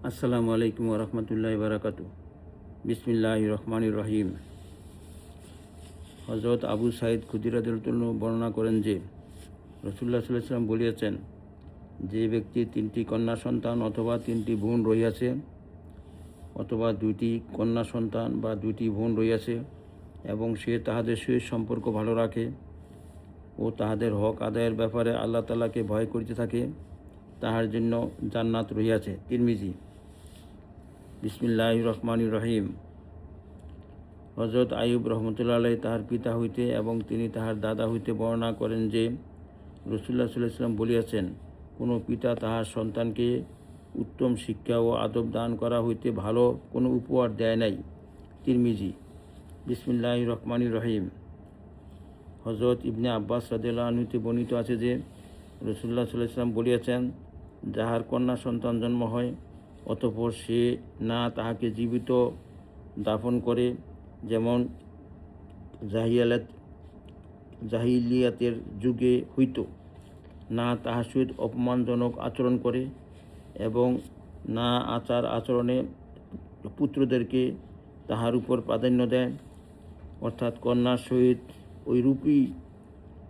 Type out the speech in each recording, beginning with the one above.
আসসালামু আলাইকুম ওরহমতুল্লাহি বারাকাতু। বিসমিল্লাহির রহমানির রহিম। হযরত আবু সাঈদ খুদরী রাদিয়াল্লাহু আনহু বর্ণনা করেন যে রাসূলুল্লাহ সাল্লাল্লাহু আলাইহি ওয়াসাল্লাম বলিয়াছেন, যে ব্যক্তি 3টি কন্যা সন্তান অথবা 3টি বোন রহিয়াছে, অথবা 2টি কন্যা সন্তান বা 2টি বোন রহিয়াছে এবং সে তাহাদের সহিত সম্পর্ক ভালো রাখে ও তাহাদের হক আদায়ের ব্যাপারে আল্লাহ তাআলাকে ভয় করিতে থাকে, তাহার জন্য জান্নাত রহিয়াছে। তিরমিজি। বিসমিল্লাহির রহমানির রহিম। হযরত আইয়ুব রহমতুল্লাহ আলাইহি তাহার পিতা হইতে এবং তিনি তাহার দাদা হইতে বর্ণনা করেন যে রাসূলুল্লাহ সাল্লাল্লাহু আলাইহি ওয়াসাল্লাম বলিয়াছেন, কোনো পিতা তাহার সন্তানকে উত্তম শিক্ষা ও আদব দান করা হইতে ভালো কোনো উপহার দেয় নাই। তিরমিজি। বিসমিল্লাহির রহমানির রহিম। হযরত ইবনে আব্বাস রাদিয়াল্লাহু আনহু হইতে বর্ণিত আছে যে রাসূলুল্লাহ সাল্লাল্লাহু আলাইহি ওয়াসাল্লাম বলিয়াছেন, যাহার কন্যা সন্তান জন্ম হয় অতঃপর সে না তাহাকে জীবিত দাফন করে, যেমন জাহিলিয়াতের যুগে হইত, না তাহার সহিত অপমানজনক আচরণ করে এবং না আচার আচরণে পুত্রদেরকে তাহার উপর প্রাধান্য দেয়, অর্থাৎ কন্যার সহিত ওইরূপই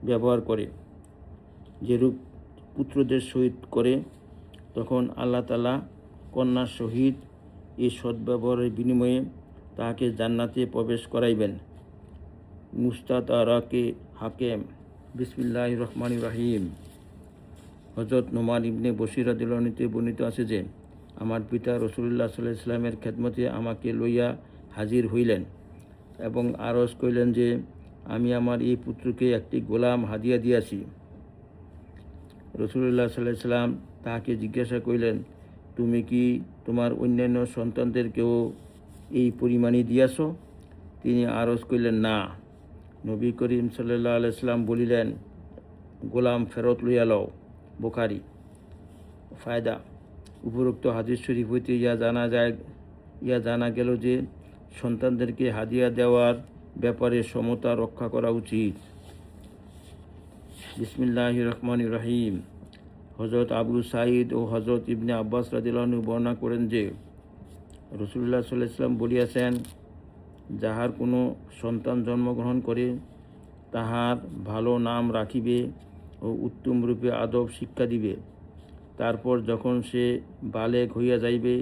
ব্যবহার করে যেরূপ পুত্রদের সহিত করে, তখন আল্লাহ তাআলা কন্যার সহিত এই সদ্ব্যবহারের বিনিময়ে তাহাকে জান্নাতে প্রবেশ করাইবেন। মুস্তাদরাকে হাকিম। বিসমিল্লাহির রহমানির রহিম। হযরত নোমান ইবনে বশীর রাদিয়াল্লাহু আনহু বর্ণিত আছে যে আমার পিতা রাসূলুল্লাহ সাল্লাল্লাহু আলাইহি ওয়াসাল্লামের খেদমতে আমাকে লইয়া হাজির হইলেন এবং আরজ করিলেন যে আমি আমার এই পুত্রকে একটি গোলাম হাদিয়া দিয়াছি। রাসূলুল্লাহ সাল্লাল্লাহু আলাইহি ওয়াসাল্লাম তাহাকে জিজ্ঞাসা করিলেন, তুমি কি তোমার অন্যান্য সন্তানদেরকেও এই পরিমাণই দিয়াছ? তিনি আরজ করিলেন, না। নবী করিম সাল্লাল্লাহু আলাইহি ওয়াসাল্লাম বলিলেন, গোলাম ফেরত লইয়া লও। বুখারী। ফায়দা। উপরোক্ত হাদিস শরীফ হইতে ইয়া জানা গেল যে সন্তানদেরকে হাদিয়া দেওয়ার ব্যাপারে সমতা রক্ষা করা উচিত। বিসমিল্লাহির রহমানির রহিম। হযরত আবু সাঈদ ও হযরত ইবনে আব্বাস রাদিয়াল্লাহু আনহু বর্ণনা করেন যে রাসূলুল্লাহ সাল্লাল্লাহু আলাইহি ওয়াসাল্লাম বলিয়াছেন, যাহার কোনো সন্তান জন্মগ্রহণ করে তাহার ভালো নাম রাখিবে ও উত্তম রূপে আদব শিক্ষা দিবে। তারপর যখন সে বালেগ হইয়া যাইবে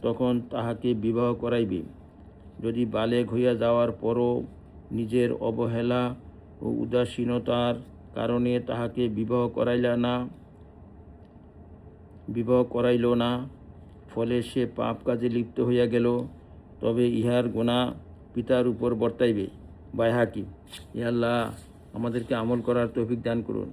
তখন তাহাকে বিবাহ করাইবে। যদি বালেগ হইয়া যাওয়ার পরও নিজের অবহেলা ও উদাসীনতার কারণে তাহাকে বিবাহ করাইল না, ফলে সে পাপ কাজে লিপ্ত হইয়া গেল, তবে ইহার গুনাহ পিতার উপর বর্তাইবে। বাইহাকি। ইয়া আল্লাহ, আমাদেরকে আমল করার তৌফিক দান করুন।